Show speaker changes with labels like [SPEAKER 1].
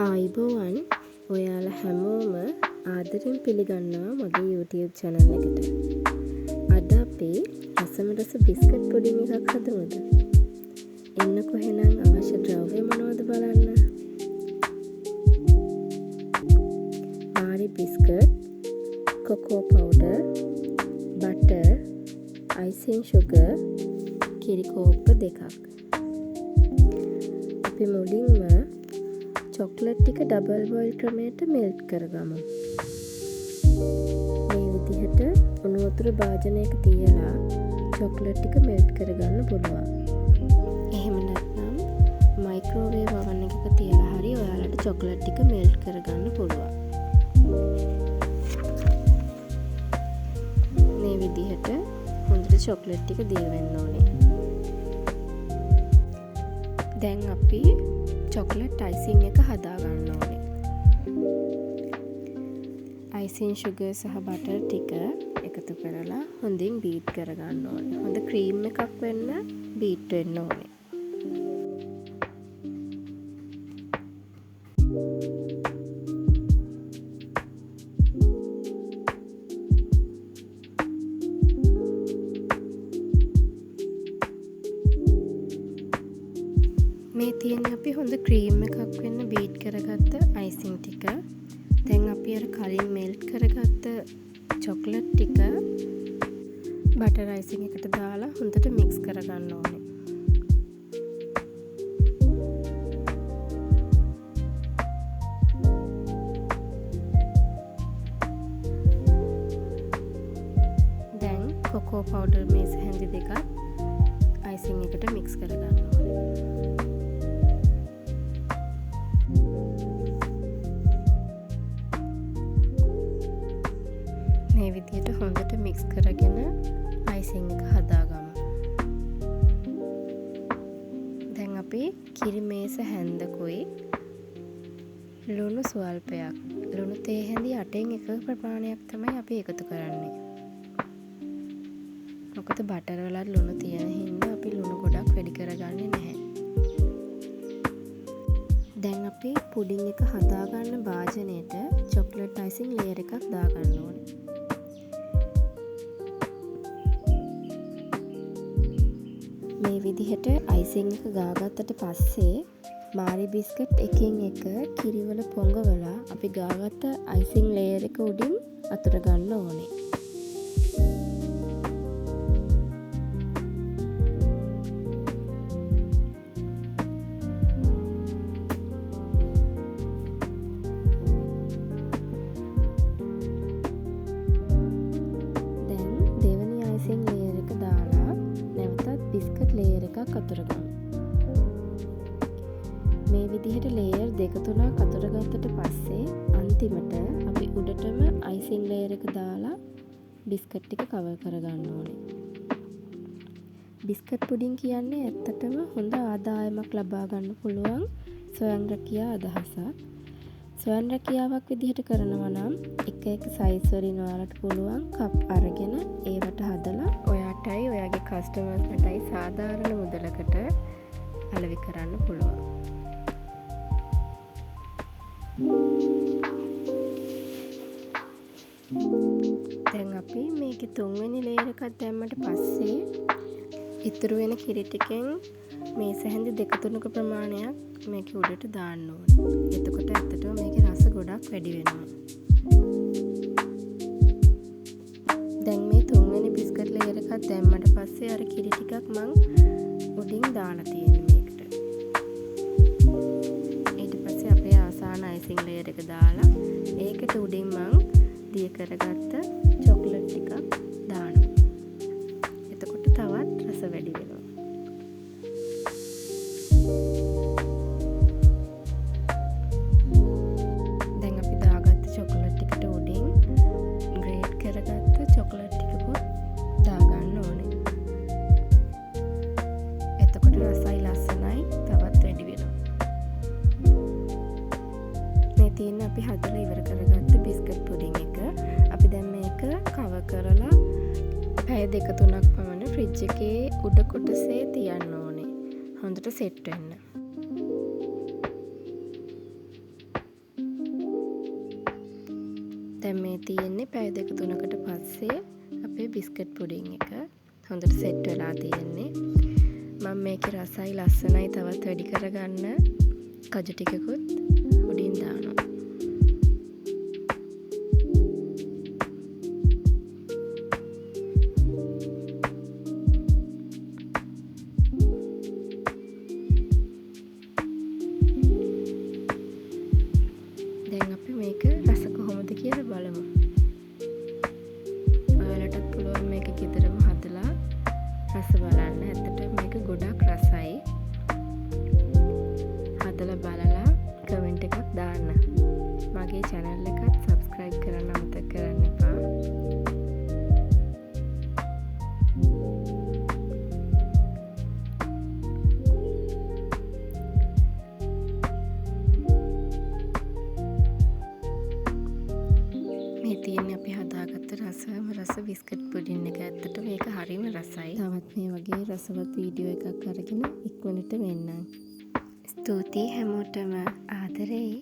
[SPEAKER 1] ආයිබෝවන් ඔයාලා හැමෝම ආදරෙන් පිළිගන්නවා මගේ YouTube channel එකට. අද අපි රසමරස බිස්කට් පුඩින් එකක් හදමුද? එන්නකො එහෙනම් අවශ්‍ය ද්‍රව්‍ය මොනවද බලන්න. Marie biscuit, cocoa powder, butter, icing sugar, කිරි කෝප්ප 2ක්. අපි මුලින්ම චොක්ලට් ටික ඩබල් බොයිල් ක්‍රමයට මෙල්ට් කරගමු. මේ විදිහට උණු වතුර භාජනයක තියලා චොක්ලට් ටික මෙල්ට් කරගන්න පුළුවන්. එහෙම නැත්නම් මයික්‍රෝවේව් oven එකක තියලා හරි ඔයාලට චොක්ලට් ටික මෙල්ට් කරගන්න පුළුවන්. මේ විදිහට හොඳට චොක්ලට් ටික දිය වෙන්න ඕනේ. දැන් අපි චොක්ලට් අයිසිං එක හදා ගන්න ඕනේ. අයිසිං sugar සහ බටර් ටික එකතු කරලා හොඳින් බීට් කරගන්න ඕනේ. හොඳ ක්‍රීම් එකක් වෙන්න බීට් වෙන්න ඕනේ. මේ තියෙන්නේ අපි හොඳ ක්‍රීම් එකක් වෙන්න බීට් කරගත්ත අයිසිං ටික. දැන් අපි අර කලින් මෙල්ට් කරගත්ත චොක්ලට් ටික බටර් අයිසිං එකට දාලා හොඳට මික්ස් කරගන්න ඕනේ. දැන් කොකෝ පවුඩර් මේස හැඳි දෙකත් අයිසිං එකට මික්ස් කරගන්න ඕනේ. මේ විදිහට හොඳට මික්ස් කරගෙන අයිසිං එක හදාගමු. දැන් අපි කිරි මේස හැන්දකුයි ලුණු ස්වල්පයක්, ලුණු තේ හැඳි 8න් 1 ප්‍රමාණයක් තමයි අපි එකතු කරන්නේ. මොකද බටර් වලත් ලුණු තියෙන හින්දා අපි ලුණු ගොඩක් වැඩි කරගන්නේ නැහැ. දැන් අපි පුඩින් එක හදාගන්න භාජනයට චොක්ලට් අයිසිං ලේයර් එකක් දාගන්න ඕනේ. මේ විදිහට අයිසිං එක ගාගත්තට පස්සේ මාරි බිස්කට් එකින් එක කිරිවල පොඟවලා අපි ගාගත්ත අයිසිං ලේයර් එක උඩින් අතුර ගන්න ඕනේ. දැන් දෙවෙනි අයිසිං ලේයර් එක දාලා නැවතත් බිස්කට් ලේයර් එකක් අතුර ගමු. මේ විදිහට ලේයර් 2-3ක් අතුර ගත්තට පස්සේ අන්තිමට අපි උඩටම අයිසිං ලේයර් එක දාලා බිස්කට් ටික කවර් කරගන්න ඕනේ. බිස්කට් පුඩින් කියන්නේ ඇත්තටම හොඳ ආදායමක් ලබා ගන්න පුළුවන් ස්වයං රැකියා අදහසක්. ස්වයං රැකියාවක් විදිහට කරනවා නම් එක සයිස් වලින් ඔයාලට පුළුවන් කප් අරගෙන ඒවට හදලා ඔයාටයි ඔයාගේ කස්ටමර්ස්ලටයි සාධාරණ මුදලකට අලෙවි කරන්න පුළුවන්. දැන් අපි මේකේ 3 වෙනි ලේයර් එකක් දැම්මට පස්සේ ඉතුරු වෙන කිරි ටිකෙන් මේස හැඳි 2-3ක ප්‍රමාණයක් මේකේ උඩට දාන්න ඕනේ. එතකොට ඇත්තටම මේකේ රස ගොඩක් වැඩි වෙනවා. දැන් මේ 3 වෙනි බිස්කට් ලේයර් එකක් දැම්මට පස්සේ අර කිරි ටිකක් මං උඩින් දාලා තියෙන්නේ මේකට. ඊට පස්සේ අපේ ආසන්න අයිසිං ලේයර් එක දාලා ඒකට උඩින් මං දිය කරගත්ත චොක්ලට් ටිකක් දානවා. එතකොට තවත් රස වැඩි වෙනවා. දැන් අපි දාගත්ත චොක්ලට් ටිකට උඩින් ග්‍රේට් කරගත්ත චොක්ලට් ටිකකුත් දාගන්න ඕනේ. එතකොට රසයි ලස්සනයි තවත් වැඩි වෙනවා. තියෙන අපි හදලා ඉවර කරගත්ත බිස්කට් පුඩින් එක අපි දැන් මේක කවර් කරලා පැය 2-3ක් පමණ ෆ්‍රිජ් එකේ උඩ කොටසේ තියන්න ඕනේ. හොඳට සෙට් වෙන්න. දැන් මේ තියෙන්නේ පැය 2-3කට පස්සේ අපේ බිස්කට් පුඩින් එක හොඳට සෙට් වෙලා තියෙන්නේ. මම මේකේ රසයි ලස්සනයි තවත් වැඩි කරගන්න කජු ටිකකුත් උඩින් දානවා. දැන් අපි මේක රස කොහොමද කියලා බලමු. ඔයාලටත් පුළුවන් මේක ගෙදරම හදලා රස බලන්න. ඇත්තට මේක ගොඩක් රසයි. හදලා බලලා කමෙන්ට් එකක් දාන්න. මගේ channel එකත් subscribe කරන්න අමතක කරන්න එපා. මේ තියෙන්නේ අපි හදාගත්ත රස බිස්කට් පුඩින් එක. ඇත්තට මේක හරිම රසයි. තවත් මේ වගේ රසවත් වීඩියෝ එකක් අරගෙන ඉක්මනට වෙන්නම්. ස්තුතියි හැමෝටම ආදරේ.